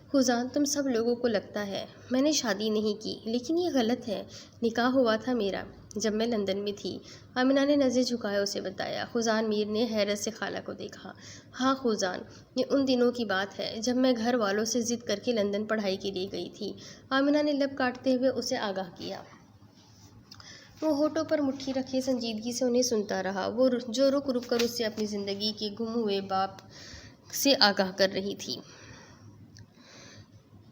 خوزان، تم سب لوگوں کو لگتا ہے میں نے شادی نہیں کی، لیکن یہ غلط ہے، نکاح ہوا تھا میرا جب میں لندن میں تھی، آمنہ نے نظریں جھکائے اسے بتایا۔ خوزان میر نے حیرت سے خالہ کو دیکھا۔ ہاں خوزان، یہ ان دنوں کی بات ہے جب میں گھر والوں سے ضد کر کے لندن پڑھائی کے لیے گئی تھی، آمنہ نے لب کاٹتے ہوئے اسے آگاہ کیا۔ وہ ہونٹوں پر مٹھی رکھے سنجیدگی سے انہیں سنتا رہا، وہ جو رک رک کر اسے اپنی زندگی کے گم ہوئے باپ سے آگاہ کر رہی تھی۔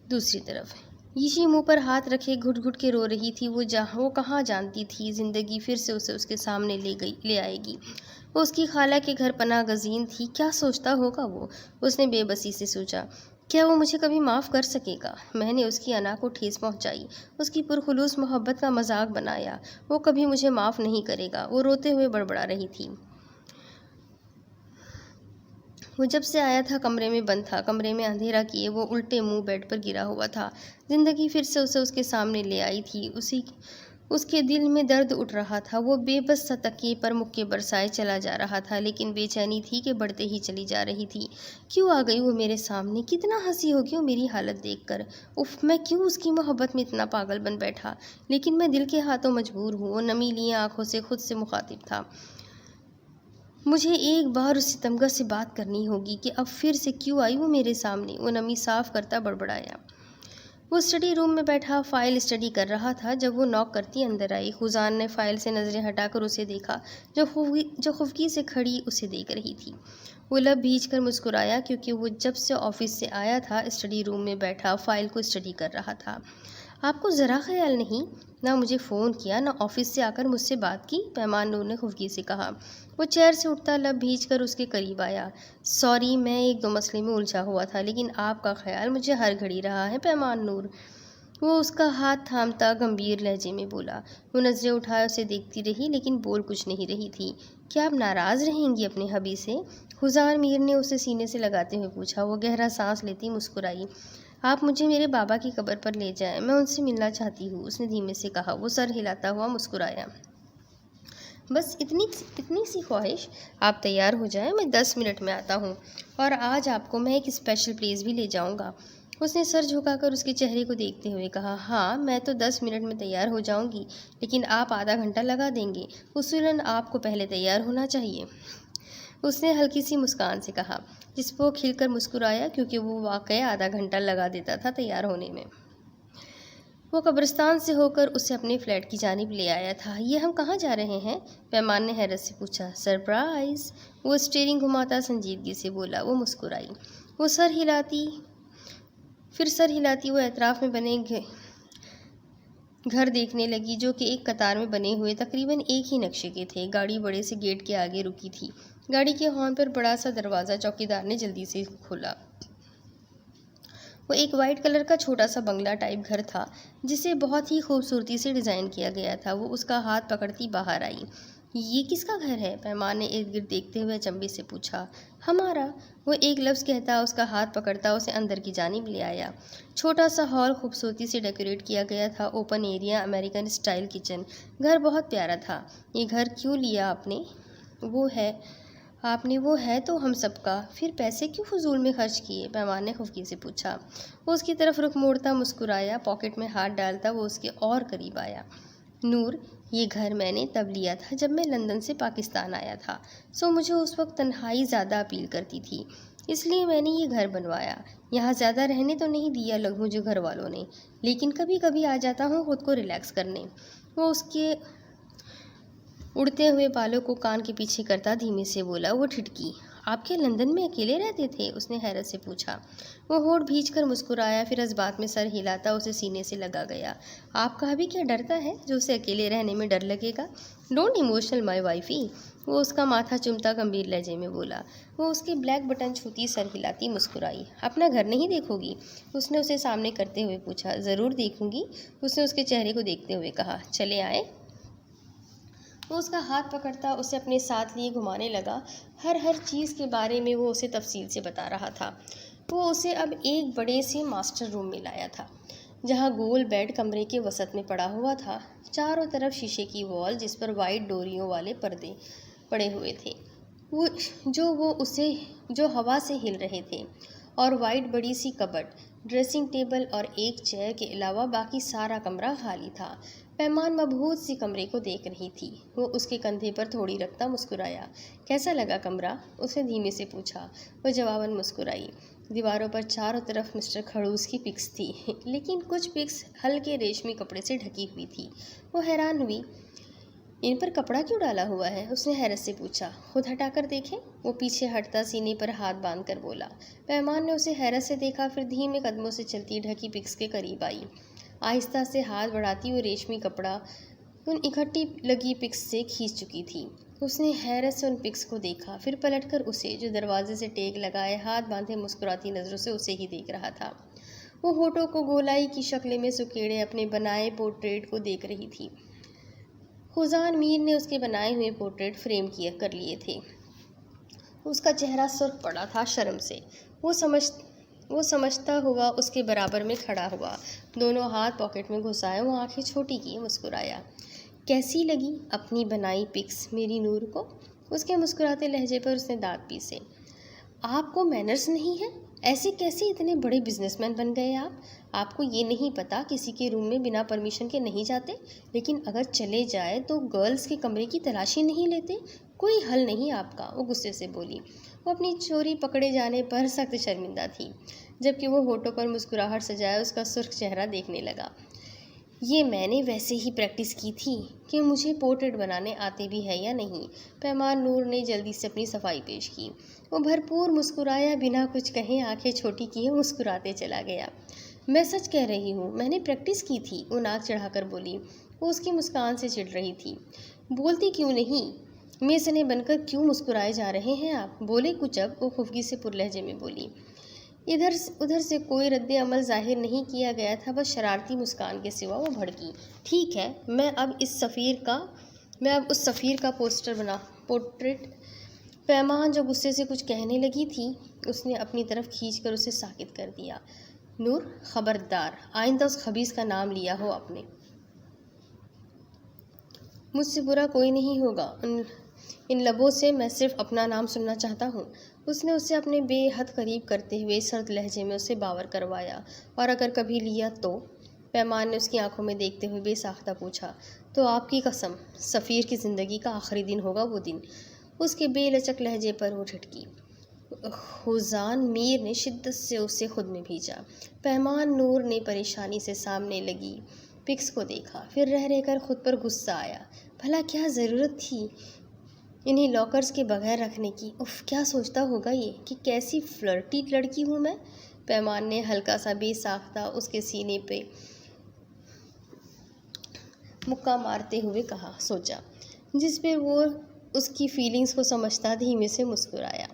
دوسری طرف یشی منہ پر ہاتھ رکھے گھٹ گھٹ کے رو رہی تھی۔ وہ کہاں جانتی تھی زندگی پھر سے اسے اس کے سامنے لے آئے گی۔ وہ اس کی خالہ کے گھر پناہ گزین تھی، کیا سوچتا ہوگا وہ؟ اس نے بے بسی سے سوچا، کیا وہ مجھے کبھی معاف کر سکے گا؟ میں نے اس کی انا کو ٹھیس پہنچائی، اس کی پرخلوص محبت کا مذاق بنایا، وہ کبھی مجھے معاف نہیں کرے گا، وہ روتے ہوئے بڑبڑا رہی تھی۔ وہ جب سے آیا تھا کمرے میں بند تھا، کمرے میں اندھیرا کیے وہ الٹے منہ بیڈ پر گرا ہوا تھا۔ زندگی پھر سے اسے اس کے سامنے لے آئی تھی، اس کے دل میں درد اٹھ رہا تھا، وہ بے بس سا تکیے پر مکے برسائے چلا جا رہا تھا، لیکن بے چینی تھی کہ بڑھتے ہی چلی جا رہی تھی۔ کیوں آ گئی وہ میرے سامنے؟ کتنا ہنسی ہوگی وہ میری حالت دیکھ کر، اف، میں کیوں اس کی محبت میں اتنا پاگل بن بیٹھا؟ لیکن میں دل کے ہاتھوں مجبور ہوں۔ وہ نمی لیے آنکھوں سے خود سے مخاطب تھا، مجھے ایک بار اس ستمگر سے بات کرنی ہوگی کہ اب پھر سے کیوں آئی وہ میرے سامنے؟ وہ نمی صاف کرتا بڑبڑایا۔ وہ اسٹڈی روم میں بیٹھا فائل اسٹڈی کر رہا تھا جب وہ نوک کرتی اندر آئی۔ خوزان نے فائل سے نظریں ہٹا کر اسے دیکھا، جو خفگی سے کھڑی اسے دیکھ رہی تھی۔ وہ لب بھیج کر مسکرایا، کیونکہ وہ جب سے آفس سے آیا تھا اسٹڈی روم میں بیٹھا فائل کو اسٹڈی کر رہا تھا۔ آپ کو ذرا خیال نہیں؟ نہ مجھے فون کیا، نہ آفس سے آ کر مجھ سے بات کی، پیمان نور نے خفگی سے کہا۔ وہ چیئر سے اٹھتا لب بھیج کر اس کے قریب آیا۔ سوری، میں ایک دو مسئلے میں الجھا ہوا تھا، لیکن آپ کا خیال مجھے ہر گھڑی رہا ہے پیمان نور۔ وہ اس کا ہاتھ تھامتا گمبھیر لہجے میں بولا۔ وہ نظریں اٹھائے اسے دیکھتی رہی، لیکن بول کچھ نہیں رہی تھی۔ کیا آپ ناراض رہیں گی اپنے ہبی سے؟ خوزان میر نے اسے سینے سے لگاتے ہوئے پوچھا۔ وہ گہرا سانس لیتی مسکرائی۔ آپ مجھے میرے بابا کی قبر پر لے جائیں، میں ان سے ملنا چاہتی ہوں، اس نے دھیمے سے کہا۔ وہ سر ہلاتا ہوا مسکرایا۔ بس اتنی سی خواہش؟ آپ تیار ہو جائیں، میں 10 منٹ میں آتا ہوں، اور آج آپ کو میں ایک اسپیشل پلیس بھی لے جاؤں گا۔ اس نے سر جھکا کر اس کے چہرے کو دیکھتے ہوئے کہا۔ ہاں، میں تو 10 منٹ میں تیار ہو جاؤں گی، لیکن آپ آدھا گھنٹہ لگا دیں گے، اصولاً آپ کو پہلے تیار ہونا چاہیے، اس نے ہلکی سی مسکان سے کہا، جس پر وہ کھل کر مسکرایا، کیونکہ وہ واقعی آدھا گھنٹہ لگا دیتا تھا تیار ہونے میں۔ وہ قبرستان سے ہو کر اسے اپنے فلیٹ کی جانب لے آیا تھا۔ یہ ہم کہاں جا رہے ہیں؟ پیمان نے حیرت سے پوچھا۔ سرپرائز! وہ اسٹیئرنگ گھماتا سنجیدگی سے بولا۔ وہ مسکرائی، وہ سر ہلاتی وہ اطراف میں بنے گھر دیکھنے لگی جو کہ ایک قطار میں بنے ہوئے تقریباً ایک ہی نقشے کے تھے۔ گاڑی بڑے سے گیٹ کے آگے رکی تھی۔ گاڑی کے ہارن پر بڑا سا دروازہ چوکیدار نے جلدی سے کھولا۔ وہ ایک وائٹ کلر کا چھوٹا سا بنگلہ ٹائپ گھر تھا جسے بہت ہی خوبصورتی سے ڈیزائن کیا گیا تھا۔ وہ اس کا ہاتھ پکڑتی باہر آئی۔ یہ کس کا گھر ہے؟ پیمان نے ارد گرد دیکھتے ہوئے اچنبے سے پوچھا۔ ہمارا، وہ ایک لفظ کہتا اس کا ہاتھ پکڑتا اسے اندر کی جانب لے آیا۔ چھوٹا سا ہال خوبصورتی سے ڈیکوریٹ کیا گیا تھا، open area, American style kitchen. گھر بہت پیارا تھا۔ یہ گھر کیوں لیا آپ نے؟ وہ ہے تو ہم سب کا، پھر پیسے کیوں فضول میں خرچ کیے؟ پیمان نے خفگی سے پوچھا۔ وہ اس کی طرف رخ موڑتا مسکرایا، پاکٹ میں ہاتھ ڈالتا وہ اس کے اور قریب آیا۔ نور، یہ گھر میں نے تب لیا تھا جب میں لندن سے پاکستان آیا تھا، مجھے اس وقت تنہائی زیادہ اپیل کرتی تھی، اس لیے میں نے یہ گھر بنوایا۔ یہاں زیادہ رہنے تو نہیں دیا مجھے گھر والوں نے، لیکن کبھی کبھی آ جاتا ہوں خود کو ریلیکس کرنے۔ وہ اس کے اڑتے ہوئے بالوں کو کان کے پیچھے کرتا دھیمے سے بولا۔ وہ ٹھٹکی۔ آپ کے لندن میں اکیلے رہتے تھے؟ اس نے حیرت سے پوچھا۔ وہ ہونٹ بھینچ کر مسکرایا، پھر اس بات میں سر ہلاتا اسے سینے سے لگا گیا۔ آپ کا بھی کیا ڈرتا ہے جو اسے اکیلے رہنے میں ڈر لگے گا؟ ڈونٹ ایموشنل مائی وائفی، وہ اس کا ماتھا چومتا گمبھیر لہجے میں بولا۔ وہ اس کے بلیک بٹن چھوتی سر ہلاتی مسکرائی۔ اپنا گھر نہیں دیکھو گی؟ اس نے اسے سامنے کرتے ہوئے پوچھا۔ ضرور دیکھوں گی، اس نے اس کے چہرے کو دیکھتے ہوئے کہا۔ چلے آئے؟ وہ اس کا ہاتھ پکڑتا اسے اپنے ساتھ لیے گھمانے لگا۔ ہر چیز کے بارے میں وہ اسے تفصیل سے بتا رہا تھا۔ وہ اسے اب ایک بڑے سے ماسٹر روم میں لایا تھا جہاں گول بیڈ کمرے کے وسط میں پڑا ہوا تھا، چاروں طرف شیشے کی وال جس پر وائٹ ڈوریوں والے پردے پڑے ہوئے تھے جو ہوا سے ہل رہے تھے، اور وائٹ بڑی سی کبڈ، ڈریسنگ ٹیبل اور ایک چیئر کے علاوہ باقی سارا کمرہ خالی تھا۔ پیمان مبہوت سی کمرے کو دیکھ رہی تھی۔ وہ اس کے کندھے پر تھوڑی رکھتا مسکرایا۔ کیسا لگا کمرہ؟ اس نے دھیمے سے پوچھا۔ وہ جواباً مسکرائی۔ دیواروں پر چاروں طرف مسٹر کھڑوس کی پکس تھی، لیکن کچھ پکس ہلکے ریشمی کپڑے سے ڈھکی ہوئی تھی۔ وہ حیران ہوئی۔ ان پر کپڑا کیوں ڈالا ہوا ہے؟ اس نے حیرت سے پوچھا۔ خود ہٹا کر دیکھیں، وہ پیچھے ہٹتا سینے پر ہاتھ باندھ کر بولا۔ پیمان نے اسے حیرت سے دیکھا، پھر دھیمے قدموں سے چلتی ڈھکی پکس کے قریب آئی۔ آہستہ سے ہاتھ بڑھاتی وہ ریشمی کپڑا ان اکٹھی لگی پکس سے کھینچ چکی تھی۔ اس نے حیرت سے ان پکس کو دیکھا، پھر پلٹ کر اسے، جو دروازے سے ٹیک لگائے ہاتھ باندھے مسکراتی نظروں سے اسے ہی دیکھ رہا تھا۔ وہ ہونٹوں کو گولائی کی شکل میں سکیڑے اپنے بنائے پورٹریٹ کو دیکھ رہی تھی۔ خزان میر نے اس کے بنائے ہوئے پورٹریٹ فریم کر لیے تھے۔ اس کا چہرہ سرخ پڑا تھا شرم سے۔ وہ سمجھتا ہوا اس کے برابر میں کھڑا ہوا، دونوں ہاتھ پاکٹ میں گھسائے وہ آنکھیں چھوٹی کیے مسکرایا۔ کیسی لگی اپنی بنائی پکس میری نور کو؟ اس کے مسکراتے لہجے پر اس نے دانت پیسے۔ آپ کو مینرز نہیں ہے؟ ایسے کیسے اتنے بڑے بزنس مین بن گئے آپ کو یہ نہیں پتا کسی کے روم میں بنا پرمیشن کے نہیں جاتے؟ لیکن اگر چلے جائے تو گرلز کے کمرے کی تلاشی نہیں لیتے؟ کوئی حل نہیں آپ کا؟ وہ غصے سے بولی۔ وہ اپنی چوری پکڑے جانے پر سخت شرمندہ تھی، جبکہ وہ ہونٹوں پر مسکراہٹ سجائے اس کا سرخ چہرہ دیکھنے لگا۔ یہ میں نے ویسے ہی پریکٹس کی تھی کہ مجھے پورٹریٹ بنانے آتے بھی ہے یا نہیں۔ پیمان نور نے جلدی سے اپنی صفائی پیش کی۔ وہ بھرپور مسکرایا، بنا کچھ کہے آنکھیں چھوٹی کیے مسکراتے چلا گیا۔ میں سچ کہہ رہی ہوں، میں نے پریکٹس کی تھی، وہ ناک چڑھا کر بولی۔ وہ اس کی مسکان سے چڑ رہی تھی۔ بولتی کیوں نہیں؟ میسنے بن کر کیوں مسکرائے جا رہے ہیں آپ؟ بولے کچھ اب، وہ خفگی سے پر لہجے میں بولی۔ ادھر سے کوئی رد عمل ظاہر نہیں کیا گیا تھا، بس شرارتی مسکان کے سوا وہ بھڑکی۔ ٹھیک ہے، میں اب اس سفیر کا پورٹریٹ۔ پیمان جو غصے سے کچھ کہنے لگی تھی، اس نے اپنی طرف کھینچ کر اسے ساکت کر دیا۔ نور، خبردار، آئندہ اس خبیث کا نام لیا ہو آپ نے۔ مجھ سے برا کوئی نہیں ہوگا، ان لبوں سے میں صرف اپنا نام سننا چاہتا ہوں۔ اس نے اسے اپنے بے حد قریب کرتے ہوئے سرد لہجے میں اسے باور کروایا۔ اور اگر کبھی لیا تو؟ پیمان نے اس کی آنکھوں میں دیکھتے ہوئے بے ساختہ پوچھا۔ تو آپ کی قسم، سفیر کی زندگی کا آخری دن ہوگا وہ دن۔ اس کے بے لچک لہجے پر وہ ٹھٹکی۔ خوزان میر نے شدت سے اسے خود میں بھیجا۔ پیمان نور نے پریشانی سے سامنے لگی پکس کو دیکھا، پھر رہ کر خود پر غصہ آیا۔ بھلا کیا ضرورت تھی انہیں لاکرز کے بغیر رکھنے کی؟ اف، کیا سوچتا ہوگا یہ کہ کیسی فلرٹی لڑکی ہوں میں؟ پیمان نے ہلکا سا بے ساختہ اس کے سینے پہ مکہ مارتے ہوئے سوچا، جس پہ وہ اس کی فیلنگز کو سمجھتا دھیمے سے مسکرایا۔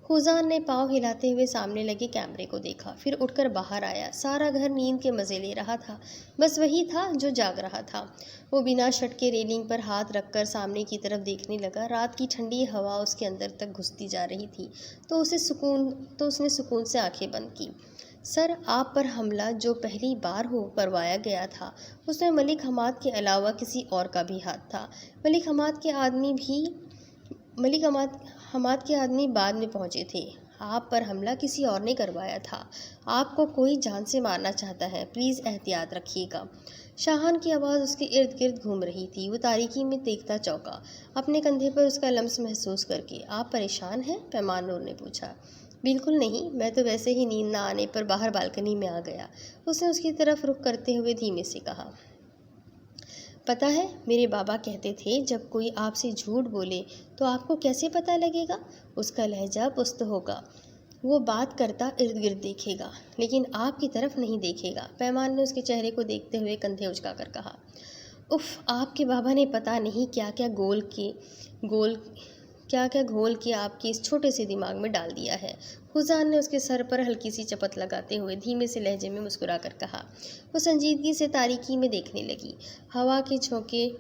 خوزان نے پاؤں ہلاتے ہوئے سامنے لگے کیمرے کو دیکھا، پھر اٹھ کر باہر آیا۔ سارا گھر نیند کے مزے لے رہا تھا، بس وہی تھا جو جاگ رہا تھا۔ وہ بنا شرٹ کے ریلنگ پر ہاتھ رکھ کر سامنے کی طرف دیکھنے لگا۔ رات کی ٹھنڈی ہوا اس کے اندر تک گھستی جا رہی تھی تو اس نے سکون سے آنکھیں بند کی۔ سر، آپ پر حملہ جو پہلی بار کروایا گیا تھا، اس میں ملک حماد کے علاوہ کسی اور کا بھی ہاتھ تھا۔ ملک حماد کے آدمی بعد میں پہنچے تھے۔ آپ پر حملہ کسی اور نے کروایا تھا۔ آپ کو کوئی جان سے مارنا چاہتا ہے، پلیز احتیاط رکھیے گا۔ شاہان کی آواز اس کے ارد گرد گھوم رہی تھی۔ وہ تاریکی میں دیکھتا چونکا، اپنے کندھے پر اس کا لمس محسوس کر کے۔ آپ پریشان ہیں؟ پیمان نور نے پوچھا۔ بالکل نہیں، میں تو ویسے ہی نیند نہ آنے پر باہر بالکنی میں آ گیا، اس نے اس کی طرف رخ کرتے ہوئے دھیمے سے کہا۔ پتہ ہے، میرے بابا کہتے تھے جب کوئی آپ سے جھوٹ بولے تو آپ کو کیسے پتہ لگے گا؟ اس کا لہجہ پست ہوگا، وہ بات کرتا ارد گرد دیکھے گا لیکن آپ کی طرف نہیں دیکھے گا۔ پیمان نے اس کے چہرے کو دیکھتے ہوئے کندھے اچکا کر کہا۔ اف، آپ کے بابا نے پتہ نہیں کیا کیا گھول کے آپ کے اس چھوٹے سے دماغ میں ڈال دیا ہے۔ خوزان نے اس کے سر پر ہلکی سی چپت لگاتے ہوئے دھیمے سے لہجے میں مسکرا کر کہا۔ وہ سنجیدگی سے تاریکی میں دیکھنے لگی۔ ہوا کے جھونکے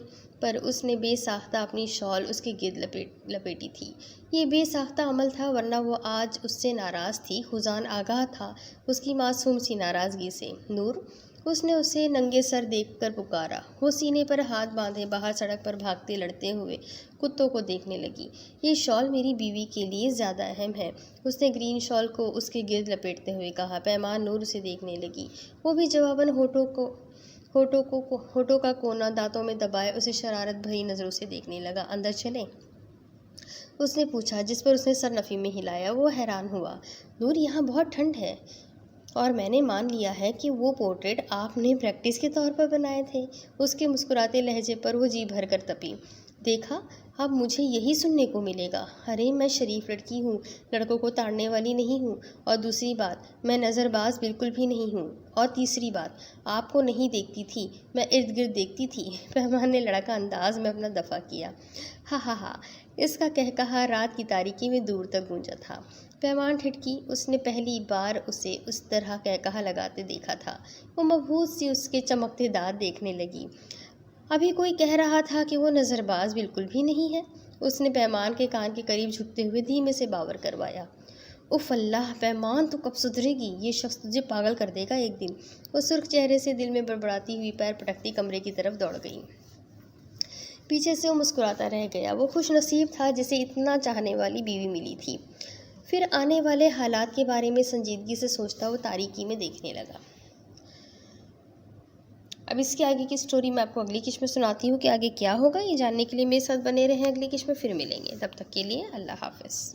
پر اس نے بے ساختہ اپنی شال اس کے گرد لپیٹی تھی۔ یہ بے ساختہ عمل تھا، ورنہ وہ آج اس سے ناراض تھی۔ خوزان آگاہ تھا اس کی معصوم سی ناراضگی سے۔ نور، اس نے اسے ننگے سر دیکھ کر پکارا۔ وہ سینے پر ہاتھ باندھے باہر سڑک پر بھاگتے لڑتے ہوئے کتوں کو دیکھنے لگی۔ یہ شال میری بیوی کے لیے زیادہ اہم ہے، اس نے گرین شال کو اس کے گرد لپیٹتے ہوئے کہا۔ پیمان نور اسے دیکھنے لگی۔ وہ بھی جواباً ہونٹوں کا کونا دانتوں میں دبائے اسے شرارت بھری نظروں سے دیکھنے لگا۔ اندر چلیں؟ اس نے پوچھا، جس پر اس نے سر نفی میں ہلایا۔ وہ حیران ہوا۔ نور، یہاں بہت ٹھنڈ ہے اور میں نے مان لیا ہے کہ وہ پورٹریٹ آپ نے پریکٹس کے طور پر بنائے تھے۔ اس کے مسکراتے لہجے پر وہ جی بھر کر تپی۔ دیکھا، اب مجھے یہی سننے کو ملے گا۔ ارے میں شریف لڑکی ہوں، لڑکوں کو تاڑنے والی نہیں ہوں، اور دوسری بات میں نظر باز بالکل بھی نہیں ہوں، اور تیسری بات آپ کو نہیں دیکھتی تھی، میں ارد گرد دیکھتی تھی۔ پیمان نے لڑکا انداز میں اپنا دفاع کیا۔ ہا ہا ہا، اس کا کہا رات کی تاریکی میں دور تک گونجا تھا۔ پیمان ٹھٹکی، اس نے پہلی بار اسے اس طرح کہا لگاتے دیکھا تھا۔ وہ مبہوت سی اس کے چمکتے دانت دیکھنے لگی۔ ابھی کوئی کہہ رہا تھا کہ وہ نظر باز بالکل بھی نہیں ہے، اس نے پیمان کے کان کے قریب جھکتے ہوئے دھیمے سے باور کروایا۔ اف اللہ، پیمان تو کب سدھرے گی؟ یہ شخص تجھے پاگل کر دے گا ایک دن۔ وہ سرخ چہرے سے دل میں بڑبڑاتی ہوئی پیر پٹکتی کمرے کی طرف دوڑ گئی۔ پیچھے سے وہ مسکراتا رہ گیا۔ وہ خوش نصیب تھا جسے اتنا چاہنے والی بیوی ملی تھی۔ پھر آنے والے حالات کے بارے میں سنجیدگی سے سوچتا وہ تاریکی میں دیکھنے لگا۔ اب اس کے آگے کی سٹوری میں آپ کو اگلی قسط میں سناتی ہوں کہ آگے کیا ہوگا۔ یہ جاننے کے لیے میرے ساتھ بنے رہیں۔ اگلی قسط میں پھر ملیں گے، تب تک کے لیے اللہ حافظ۔